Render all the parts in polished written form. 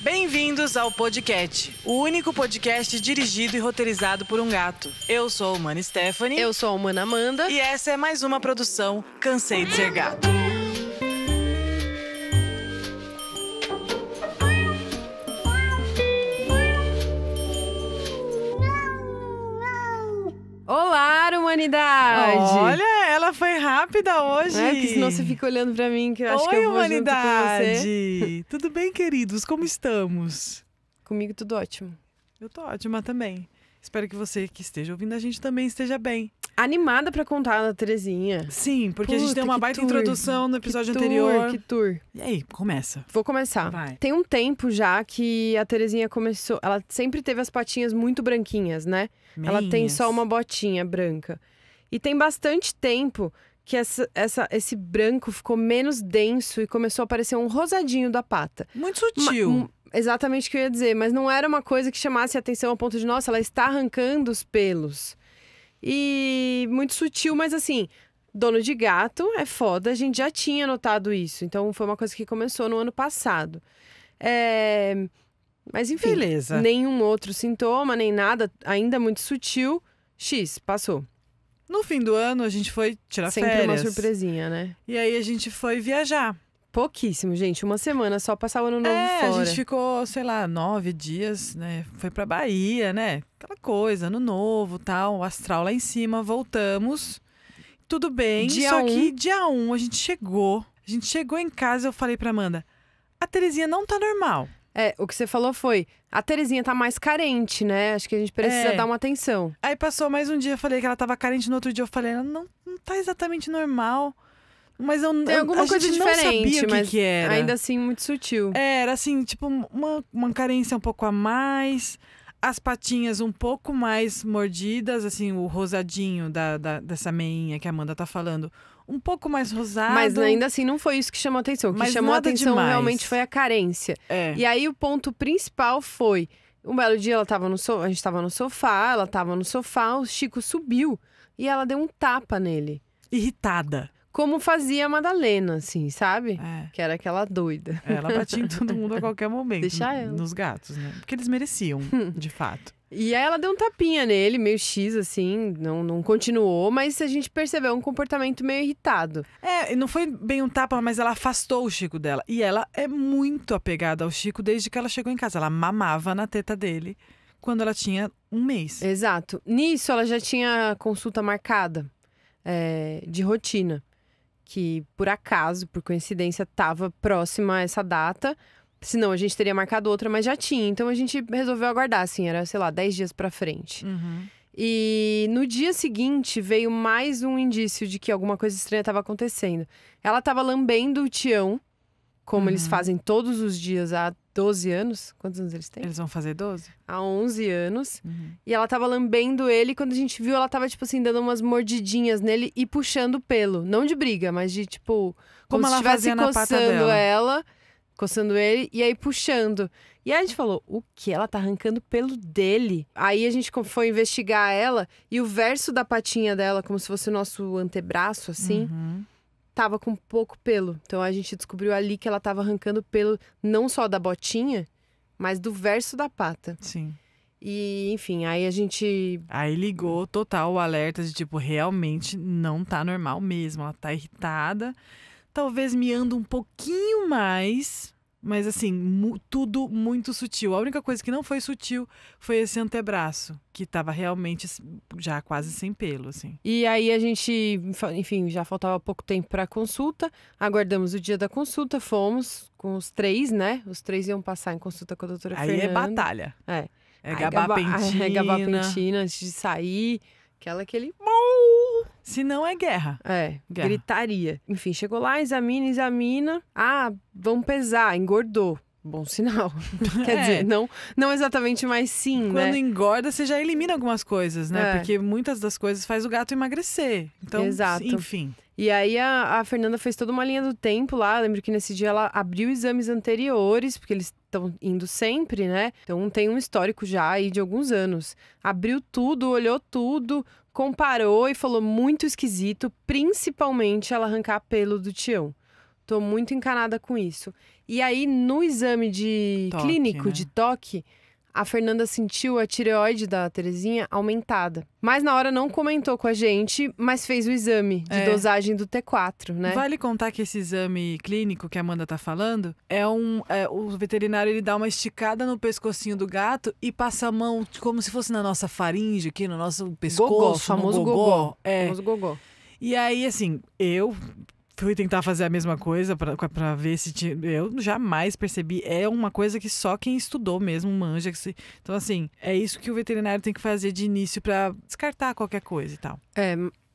Bem-vindos ao Podcast, o único podcast dirigido e roteirizado por um gato. Eu sou a humana Stephanie. Eu sou a humana Amanda. E essa é mais uma produção Cansei de Ser Gato. Olá, humanidade! Olha, ela foi rápida hoje. É, porque senão você fica olhando pra mim, que eu acho que eu vou humanidade. junto com você. Tudo bem, queridos? Como estamos? Comigo tudo ótimo. Eu tô ótima também. Espero que você que esteja ouvindo a gente também esteja bem. Animada pra contar da Terezinha. Sim, porque a gente Puta, deu uma que baita tour. introdução no episódio Que anterior. Que tour. E aí, começa. Vou começar. Vai. Tem um tempo já que a Terezinha começou... Ela sempre teve as patinhas muito branquinhas, né? Ela tem Meinhas. só uma botinha branca. E tem bastante tempo que esse branco ficou menos denso e começou a aparecer um rosadinho da pata. Muito sutil. Exatamente o que eu ia dizer, mas não era uma coisa que chamasse a atenção ao ponto de, nossa, ela está arrancando os pelos. E muito sutil, mas assim, dono de gato é foda, a gente já tinha notado isso. Então foi uma coisa que começou no ano passado. Mas enfim, Beleza. nenhum outro sintoma, nem nada, ainda muito sutil. Passou. No fim do ano, a gente foi tirar Sempre férias. uma surpresinha, né? E aí, a gente foi viajar. Pouquíssimo, gente. Uma semana só passar o ano novo fora. A gente ficou, sei lá, 9 dias, né? Foi pra Bahia, né? Aquela coisa, ano novo, tal, o astral lá em cima, voltamos. Tudo bem, só que dia 1 a gente chegou. A gente chegou em casa e eu falei pra Amanda, a Terezinha não tá normal. O que você falou foi, a Terezinha tá mais carente, né? Acho que a gente precisa dar uma atenção. Aí passou mais um dia, eu falei que ela tava carente, no outro dia eu falei, ela não tá exatamente normal. Mas Tem alguma coisa diferente, mas que era. Ainda assim muito sutil. Era assim, tipo uma carência um pouco a mais, as patinhas um pouco mais mordidas, assim, o rosadinho dessa meinha que a Amanda tá falando, um pouco mais rosado. Mas ainda assim não foi isso que chamou a atenção. O que Mas chamou a nada atenção demais. realmente foi a carência. E aí o ponto principal foi, um belo dia a gente tava no sofá, ela tava no sofá, o Chico subiu e ela deu um tapa nele. Irritada. Como fazia a Madalena, assim, sabe? É. Que era aquela doida. Ela batia em todo mundo a qualquer momento. Deixa ela. Nos gatos, né? Porque eles mereciam, de fato. E aí ela deu um tapinha nele, meio X, assim, não continuou, mas a gente percebeu um comportamento meio irritado. E não foi bem um tapa, mas ela afastou o Chico dela. E ela é muito apegada ao Chico desde que ela chegou em casa. Ela mamava na teta dele quando ela tinha 1 mês. Exato. Nisso, ela já tinha consulta marcada de rotina. Que, por acaso, por coincidência, estava próxima a essa data. Senão, a gente teria marcado outra, mas já tinha. Então, a gente resolveu aguardar, assim. Era, sei lá, 10 dias pra frente. Uhum. E no dia seguinte, veio mais um indício de que alguma coisa estranha estava acontecendo. Ela estava lambendo o Tião, como eles fazem todos os dias há 12 anos. Quantos anos eles têm? Eles vão fazer 12? Há 11 anos. E ela tava lambendo ele. E quando a gente viu, ela tava, tipo assim, dando umas mordidinhas nele e puxando o pelo. Não de briga, mas de, tipo... Como se ela estivesse fazia na pata coçando dela. ela, coçando ele, e aí puxando. E aí a gente falou, o quê? Ela tá arrancando pelo dele? Aí a gente foi investigar ela. E o verso da patinha dela, como se fosse o nosso antebraço, assim... Tava com pouco pelo. Então a gente descobriu ali que ela tava arrancando pelo não só da botinha, mas do verso da pata. Sim. E, enfim, aí a gente... Aí ligou total o alerta de tipo, realmente não tá normal mesmo. Ela tá irritada. Talvez miando um pouquinho mais, mas assim, tudo muito sutil. A única coisa que não foi sutil foi esse antebraço, que tava realmente já quase sem pelo, assim. E aí a gente, enfim, já faltava pouco tempo pra consulta. Aguardamos o dia da consulta, fomos com os 3, né? Os 3 iam passar em consulta com a doutora Aí Fernanda. é batalha. É gabapentina. É gabapentina antes de sair. Aquele... Se não é guerra. Guerra. Gritaria. Enfim, chegou lá, examina. Ah, vamos pesar, engordou. Bom sinal. Quer dizer, não exatamente, mas sim, né? Quando engorda, você já elimina algumas coisas, né? É. Porque muitas das coisas faz o gato emagrecer. Então, Exato. enfim. E aí a Fernanda fez toda uma linha do tempo lá. Lembro que nesse dia ela abriu exames anteriores, porque eles estão indo sempre, né? Então tem um histórico já aí de alguns anos. Abriu tudo, olhou tudo, comparou e falou muito esquisito, principalmente ela arrancar pelo do Tião. Tô muito encanada com isso. E aí, no exame de Toque, clínico, né? de toque, a Fernanda sentiu a tireoide da Terezinha aumentada. Mas na hora não comentou com a gente, mas fez o exame de dosagem do T4, né? Vale contar que esse exame clínico que a Amanda tá falando o veterinário ele dá uma esticada no pescocinho do gato e passa a mão como se fosse na nossa faringe aqui, no nosso pescoço, Gogó, no famoso gogó. gogó. É. Famoso gogó. E aí, assim, eu fui tentar fazer a mesma coisa pra ver se tinha. Eu jamais percebi. É uma coisa que só quem estudou mesmo manja. Então, assim, é isso que o veterinário tem que fazer de início pra descartar qualquer coisa e tal.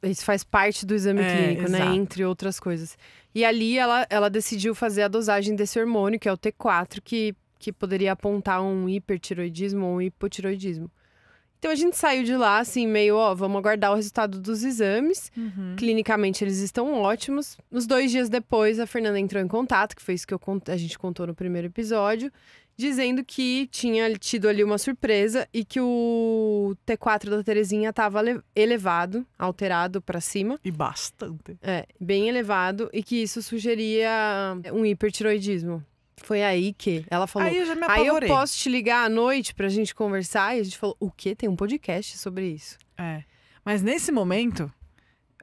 Isso faz parte do exame clínico, né? Exato. Entre outras coisas. E ali ela decidiu fazer a dosagem desse hormônio, que é o T4, que poderia apontar um hipertiroidismo ou um hipotiroidismo. Então a gente saiu de lá, assim, meio, vamos aguardar o resultado dos exames. Clinicamente eles estão ótimos. Uns 2 dias depois, a Fernanda entrou em contato, que foi isso que a gente contou no primeiro episódio, dizendo que tinha tido ali uma surpresa e que o T4 da Terezinha estava elevado, alterado para cima. E bastante. Bem elevado, e que isso sugeria um hipertiroidismo. Foi aí que ela falou. Aí eu já me Aí eu apavorei. posso te ligar à noite pra gente conversar? E a gente falou, o quê? Tem um podcast sobre isso. Mas nesse momento,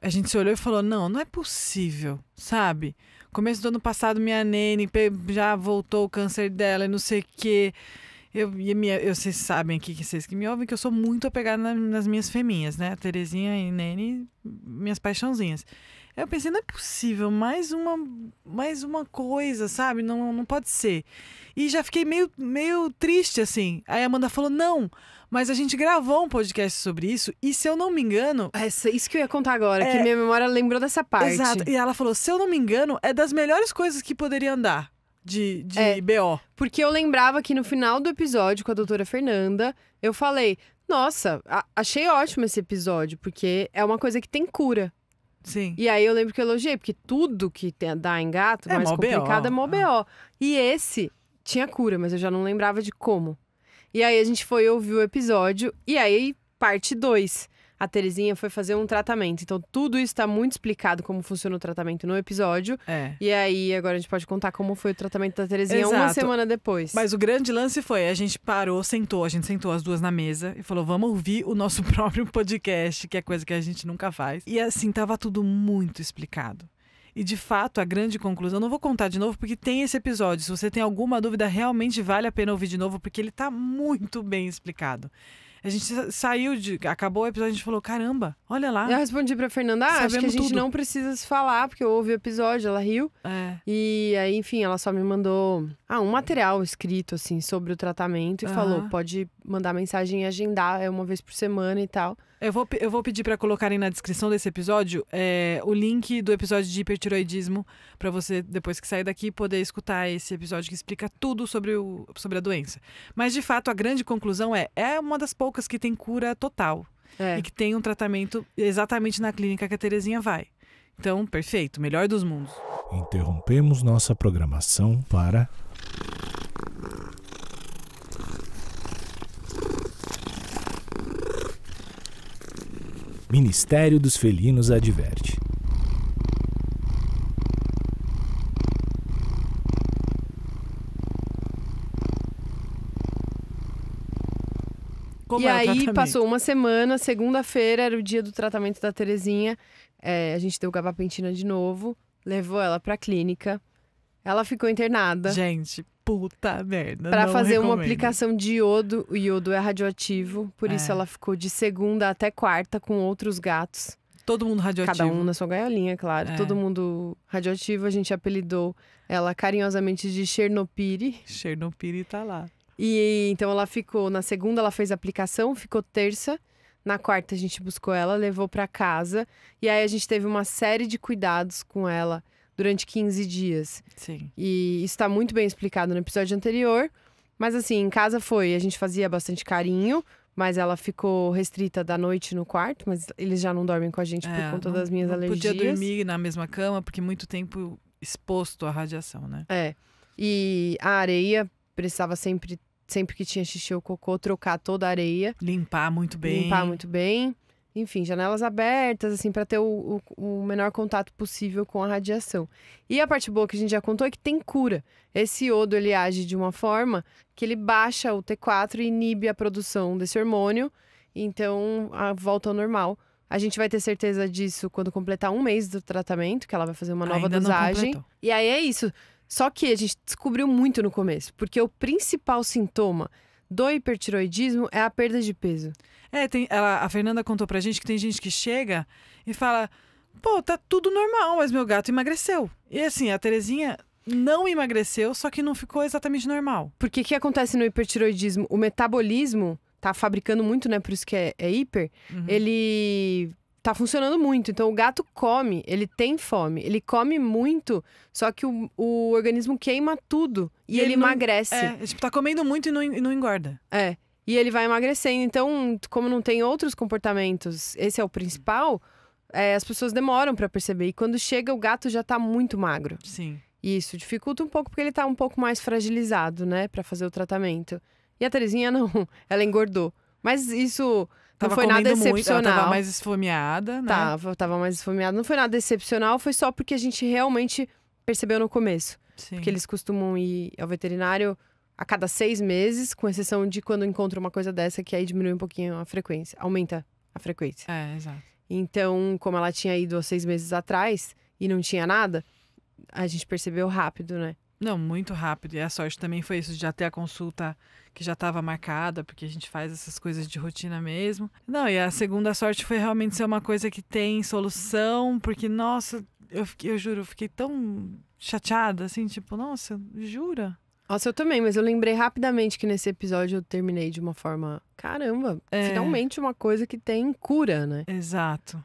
a gente se olhou e falou, não é possível, sabe? Começo do ano passado, minha nene já voltou o câncer dela e não sei o quê. Vocês sabem aqui, vocês que me ouvem, que eu sou muito apegada nas minhas fêmeas, né? A Terezinha e Nene, minhas paixãozinhas. Eu pensei, não é possível, mais uma coisa, sabe? Não pode ser. E já fiquei meio triste, assim. Aí a Amanda falou, não, mas a gente gravou um podcast sobre isso, e se eu não me engano... Isso que eu ia contar agora, que minha memória lembrou dessa parte. Exato, e ela falou, se eu não me engano, é das melhores coisas que poderia andar de BO. Porque eu lembrava que no final do episódio com a doutora Fernanda, eu falei, nossa, achei ótimo esse episódio, porque é uma coisa que tem cura. Sim. E aí eu lembro que eu elogiei, porque tudo que dá em gato, mais mó complicado, BO. é mó BO. E esse tinha cura, mas eu já não lembrava de como. E aí a gente foi ouvir o episódio, e aí parte 2. A Terezinha foi fazer um tratamento. Então tudo isso tá muito explicado como funciona o tratamento no episódio. E aí agora a gente pode contar como foi o tratamento da Terezinha uma semana depois. Mas o grande lance foi, a gente sentou as duas na mesa e falou, vamos ouvir o nosso próprio podcast, que é coisa que a gente nunca faz. E assim, tava tudo muito explicado. E de fato, a grande conclusão, não vou contar de novo porque tem esse episódio. Se você tem alguma dúvida, realmente vale a pena ouvir de novo, porque ele tá muito bem explicado. A gente acabou o episódio, a gente falou, caramba, olha lá. Eu respondi pra Fernanda, acho que a gente tudo. não precisa se falar, porque eu ouvi o episódio, ela riu. E aí, enfim, ela só me mandou um material escrito, assim, sobre o tratamento e falou, pode mandar mensagem e agendar, uma vez por semana e tal. Eu vou pedir pra colocarem na descrição desse episódio o link do episódio de hipertiroidismo, pra você, depois que sair daqui, poder escutar esse episódio que explica tudo sobre a doença. Mas, de fato, a grande conclusão é uma das poucas que tem cura total. E que tem um tratamento exatamente na clínica que a Terezinha vai. Então, perfeito, melhor dos mundos. Interrompemos nossa programação para... Ministério dos Felinos adverte. E aí, passou uma semana, segunda-feira era o dia do tratamento da Terezinha. A gente deu gabapentina de novo, levou ela pra clínica. Ela ficou internada. Gente, puta merda. Pra fazer recomendo. uma aplicação de iodo. O iodo é radioativo, por isso ela ficou de segunda até quarta com outros gatos. Todo mundo radioativo. Cada um na sua gaiolinha, claro. Todo mundo radioativo. A gente apelidou ela carinhosamente de Chernobyl. Chernobyl tá lá. E então ela ficou, na segunda ela fez a aplicação, ficou terça. Na quarta a gente buscou ela, levou pra casa. E aí a gente teve uma série de cuidados com ela durante 15 dias. Sim. E isso tá muito bem explicado no episódio anterior. Mas assim, em casa a gente fazia bastante carinho. Mas ela ficou restrita da noite no quarto. Mas eles já não dormem com a gente por conta das minhas alergias. Não podia dormir na mesma cama, porque muito tempo exposto à radiação, né? E a areia precisava sempre que tinha xixi ou cocô, trocar toda a areia. Limpar muito bem. Enfim, janelas abertas, assim, para ter o menor contato possível com a radiação. E a parte boa que a gente já contou é que tem cura. Esse iodo, ele age de uma forma que ele baixa o T4 e inibe a produção desse hormônio. Então, volta ao normal. A gente vai ter certeza disso quando completar 1 mês do tratamento, que ela vai fazer uma nova Ainda não dosagem. completou. E aí é isso. Só que a gente descobriu muito no começo, porque o principal sintoma do hipertiroidismo é a perda de peso. A Fernanda contou pra gente que tem gente que chega e fala: pô, tá tudo normal, mas meu gato emagreceu. E assim, a Terezinha não emagreceu, só que não ficou exatamente normal. Porque o que acontece no hipertiroidismo? O metabolismo tá fabricando muito, né? Por isso que é hiper. Ele tá funcionando muito. Então, o gato come, ele tem fome. Ele come muito, só que o organismo queima tudo. E ele não, emagrece. Tipo, tá comendo muito e não engorda. E ele vai emagrecendo. Então, como não tem outros comportamentos, esse é o principal, as pessoas demoram pra perceber. E quando chega, o gato já tá muito magro. Sim. E isso dificulta um pouco, porque ele tá um pouco mais fragilizado, né? Pra fazer o tratamento. E a Terezinha não, ela engordou. Mas isso não foi nada excepcional. Ela tava mais esfomeada, né? Tava mais esfomeada. Não foi nada excepcional, foi só porque a gente realmente percebeu no começo. Sim. Porque eles costumam ir ao veterinário a cada 6 meses, com exceção de quando encontra uma coisa dessa, que aí diminui um pouquinho a frequência, aumenta a frequência. Exato. Então, como ela tinha ido há 6 meses atrás e não tinha nada, a gente percebeu rápido, né? Não, muito rápido. E a sorte também foi isso, de já ter a consulta que já estava marcada, porque a gente faz essas coisas de rotina mesmo. Não, e a segunda sorte foi realmente ser uma coisa que tem solução, porque, nossa, eu juro, eu fiquei tão chateada, assim, tipo, nossa, jura? Nossa, eu também, mas eu lembrei rapidamente que nesse episódio eu terminei de uma forma, caramba, finalmente uma coisa que tem cura, né? Exato.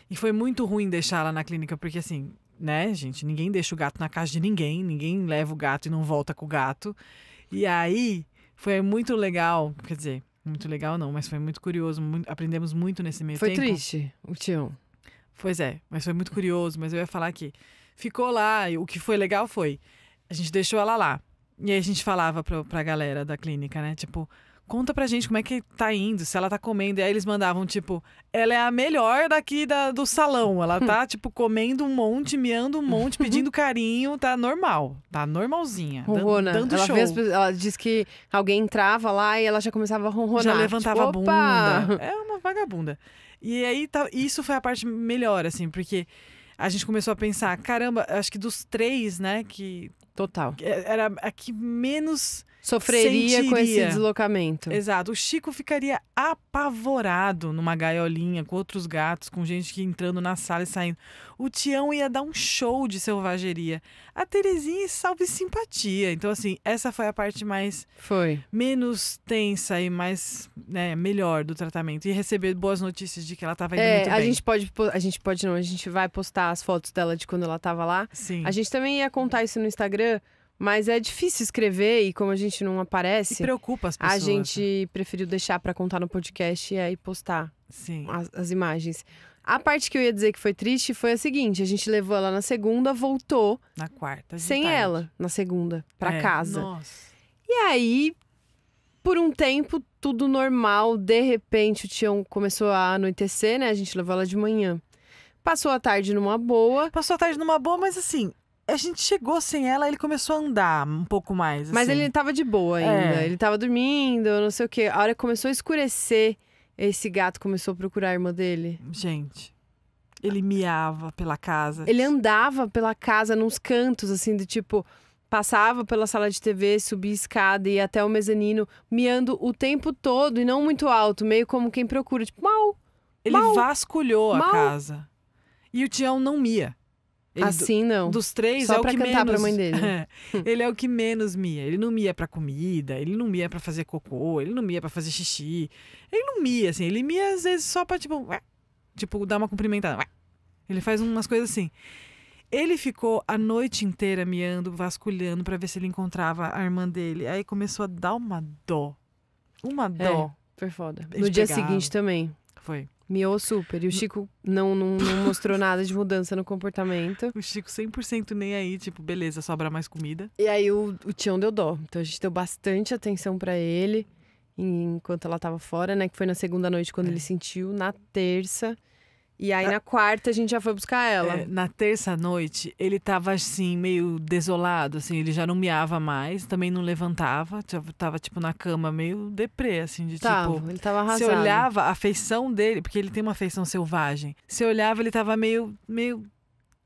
E foi muito ruim deixar ela na clínica, porque assim, né, gente, ninguém deixa o gato na casa de ninguém leva o gato e não volta com o gato. E aí, foi muito legal, quer dizer, muito legal não, mas foi muito curioso, aprendemos muito nesse meio tempo. Foi triste, o Tião. Pois é, mas foi muito curioso, mas eu ia falar que ficou lá, e o que foi legal foi, a gente deixou ela lá. E aí a gente falava pra galera da clínica, né? Tipo, conta pra gente como é que tá indo, se ela tá comendo. E aí eles mandavam, tipo, ela é a melhor daqui do salão. Ela tá, tipo, comendo um monte, miando um monte, pedindo carinho. Tá normal, tá normalzinha. Ronrona. Dando ela show. Ela disse que alguém entrava lá e ela já começava a ronronar. Já levantava tipo, a bunda. É uma vagabunda. E aí, isso foi a parte melhor, assim, porque a gente começou a pensar, caramba, acho que dos 3, né, que... Total. Era a que menos sofreria com esse sentiria. deslocamento. Exato. O Chico ficaria apavorado numa gaiolinha com outros gatos, com gente que entrando na sala e saindo. O Tião ia dar um show de selvageria. A Terezinha salve simpatia. Então, assim, essa foi a parte menos tensa e mais, né, melhor do tratamento. E receber boas notícias de que ela estava indo muito bem. A gente vai postar as fotos dela de quando ela estava lá. Sim. A gente também ia contar isso no Instagram, mas é difícil escrever e como a gente não aparece... E preocupa as pessoas. A gente preferiu deixar para contar no podcast e aí postar as imagens. A parte que eu ia dizer que foi triste foi a seguinte: a gente levou ela na segunda, voltou na quarta, sem tarde. Ela, na segunda, pra casa. Nossa. E aí, por um tempo, tudo normal. De repente, o Tião começou a anoitecer, né? A gente levou ela de manhã. Passou a tarde numa boa. Mas assim, a gente chegou sem ela, ele começou a andar um pouco mais. Mas assim. ele tava de boa ainda. Ele tava dormindo, não sei o quê. A hora que começou a escurecer, esse gato começou a procurar a irmã dele. Gente, ele miava pela casa. Ele andava pela casa, nos cantos, assim, do tipo... Passava pela sala de TV, subia a escada e ia até o mezanino, miando o tempo todo e não muito alto, meio como quem procura, tipo, mal. Ele vasculhou a casa. E o Tião não mia. Ele, assim não. Dos 3 só é o pra que cantar menos... pra mãe dele. Ele é o que menos mia. Ele não mia pra comida, ele não mia pra fazer cocô, ele não mia pra fazer xixi. Ele não mia, assim. Ele mia às vezes só pra, tipo, dar uma cumprimentada. Ele faz umas coisas assim. Ele ficou a noite inteira miando, vasculhando pra ver se ele encontrava a irmã dele. Aí começou a dar uma dó. Uma dó. Foi foda. Ele No dia pegava. seguinte também. Foi. Miou super. E o Chico não mostrou nada de mudança no comportamento. O Chico 100% nem aí, tipo, beleza, sobra mais comida. E aí o Tião deu dó. Então a gente deu bastante atenção pra ele. enquanto ela tava fora, né? Que foi na segunda noite quando ele sentiu, na terça. E aí na quarta a gente já foi buscar ela. Na terça noite, ele tava assim, meio desolado, assim, ele já não miava mais, também não levantava, tava tipo na cama meio deprê, assim, de tipo... Ele tava arrasado. Você olhava a feição dele, porque ele tem uma feição selvagem, você olhava, ele tava meio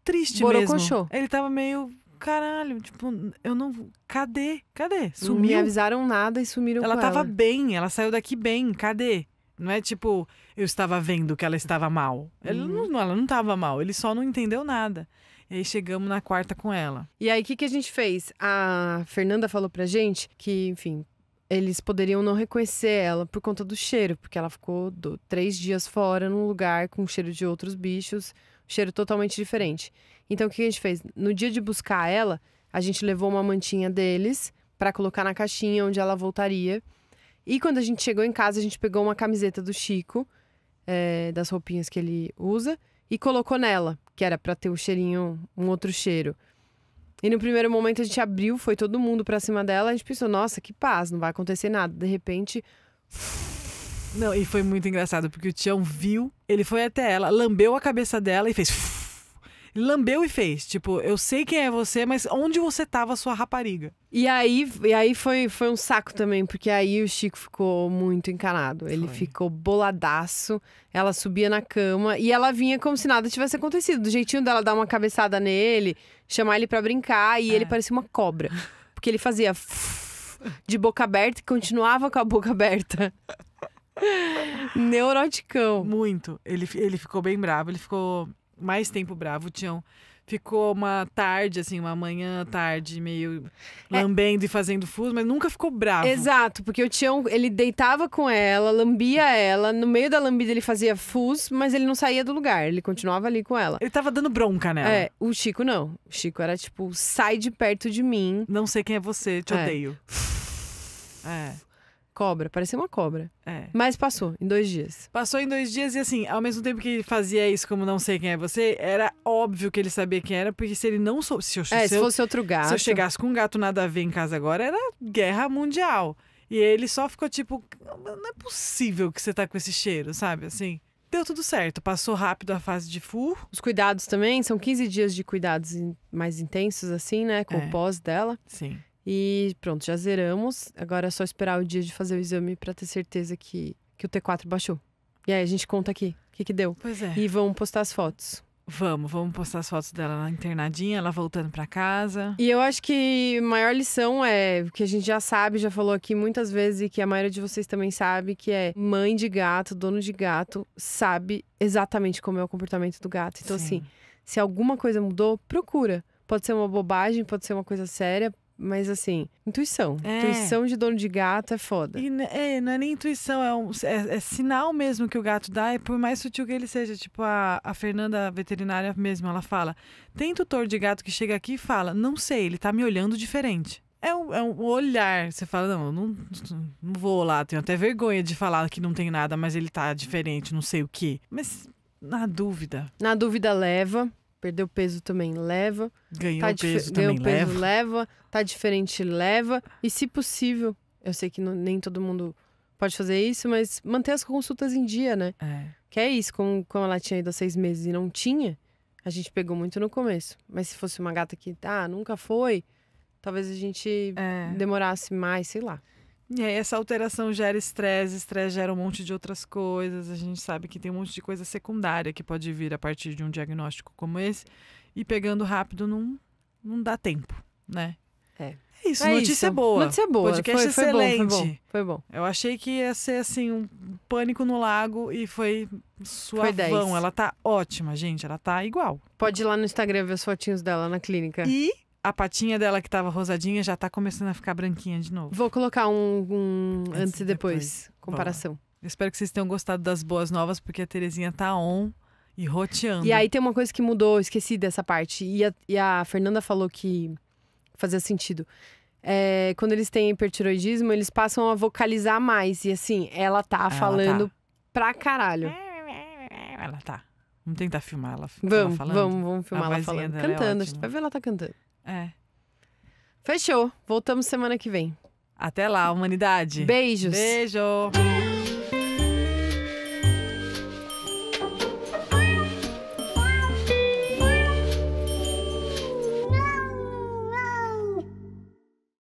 triste Borocochô. mesmo. Ele tava meio, caralho, tipo, eu não... Cadê? Não me Sumiu. avisaram nada e sumiram Ela com tava ela. bem, ela saiu daqui bem, cadê? Não é tipo, eu estava vendo que ela estava mal. Ela não estava mal, ele só não entendeu nada. E aí chegamos na quarta com ela. E aí, o que a gente fez? A Fernanda falou pra gente que, enfim, eles poderiam não reconhecer ela por conta do cheiro, porque ela ficou 3 dias fora num lugar com cheiro de outros bichos, cheiro totalmente diferente. Então, o que a gente fez? No dia de buscar ela, a gente levou uma mantinha deles pra colocar na caixinha onde ela voltaria. E quando a gente chegou em casa, a gente pegou uma camiseta do Chico, das roupinhas que ele usa, e colocou nela, que era pra ter um cheirinho, um outro cheiro. E no primeiro momento a gente abriu, foi todo mundo pra cima dela, a gente pensou, nossa, que paz, não vai acontecer nada. De repente... Não, e foi muito engraçado, porque o Tião viu, ele foi até ela, lambeu a cabeça dela e fez... Ele lambeu e fez, tipo, eu sei quem é você, mas onde você tava, sua rapariga? E aí foi um saco também, porque aí o Chico ficou muito encanado. Ele ficou boladaço, ela subia na cama e ela vinha como se nada tivesse acontecido. Do jeitinho dela dar uma cabeçada nele, chamar ele pra brincar, e ele parecia uma cobra. Porque ele fazia de boca aberta e continuava com a boca aberta. Neuroticão. Muito. Ele ficou bem bravo, ele ficou mais tempo bravo. O Tião ficou uma tarde, assim, uma manhã, tarde, meio lambendo e fazendo fuso, mas nunca ficou bravo. Exato, porque o Tião, ele deitava com ela, lambia ela, no meio da lambida ele fazia fuso, mas ele não saía do lugar, ele continuava ali com ela. Ele tava dando bronca nela. O Chico não. O Chico era tipo, sai de perto de mim. Não sei quem é você, te odeio. Cobra, parecia uma cobra. Mas passou, em 2 dias. Passou em 2 dias e assim, ao mesmo tempo que ele fazia isso como não sei quem é você, era óbvio que ele sabia quem era, porque se ele não soube... Se fosse outro gato. Se eu chegasse com um gato nada a ver em casa agora, era guerra mundial. E ele só ficou tipo, não é possível que você tá com esse cheiro, sabe? Assim, deu tudo certo, passou rápido a fase de fur. Os cuidados também, são 15 dias de cuidados mais intensos assim, né? Com o pós dela. Sim. E pronto, já zeramos. Agora é só esperar o dia de fazer o exame pra ter certeza que o T4 baixou. E aí a gente conta aqui o que deu. Pois é. E vamos postar as fotos. Vamos postar as fotos dela na internadinha, ela voltando pra casa. E eu acho que a maior lição é, que a gente já sabe, já falou aqui muitas vezes, e que a maioria de vocês também sabe, que é mãe de gato, dono de gato, sabe exatamente como é o comportamento do gato. Então, assim, se alguma coisa mudou, procura. Pode ser uma bobagem, pode ser uma coisa séria, mas assim, intuição. Intuição de dono de gato é foda. E não é nem intuição, é sinal mesmo que o gato dá, e por mais sutil que ele seja. Tipo, a Fernanda, a veterinária mesmo, ela fala, tem tutor de gato que chega aqui e fala, não sei, ele tá me olhando diferente. É um olhar, você fala, não vou lá, tenho até vergonha de falar que não tem nada, mas ele tá diferente, não sei o quê. Mas na dúvida. Na dúvida leva. Perdeu peso também, leva. Ganhou peso também, leva. Tá diferente, leva. E se possível, eu sei que nem todo mundo pode fazer isso, mas manter as consultas em dia, né? Que é isso, como ela tinha ido há 6 meses e não tinha, a gente pegou muito no começo. Mas se fosse uma gata que, nunca foi, talvez a gente demorasse mais, sei lá. E aí essa alteração gera estresse gera um monte de outras coisas. A gente sabe que tem um monte de coisa secundária que pode vir a partir de um diagnóstico como esse. E pegando rápido não dá tempo, né? É isso, notícia boa. Notícia boa. Podcast excelente. Foi bom. Eu achei que ia ser assim, um pânico no lago e foi suavão. Ela tá ótima, gente. Ela tá igual. Pode ir lá no Instagram ver as fotinhos dela na clínica. E a patinha dela que tava rosadinha já tá começando a ficar branquinha de novo. Vou colocar um antes e depois. Comparação. Eu espero que vocês tenham gostado das boas novas, porque a Terezinha tá on e roteando. E aí tem uma coisa que mudou, esqueci dessa parte. E a Fernanda falou que fazia sentido. Quando eles têm hipertiroidismo, eles passam a vocalizar mais. E assim, ela tá falando pra caralho. Ela tá. Vamos tentar filmar ela falando? Vamos filmar ela falando. Cantando, a gente vai ver ela tá cantando. Fechou. Voltamos semana que vem. Até lá, humanidade. Beijos. Beijo.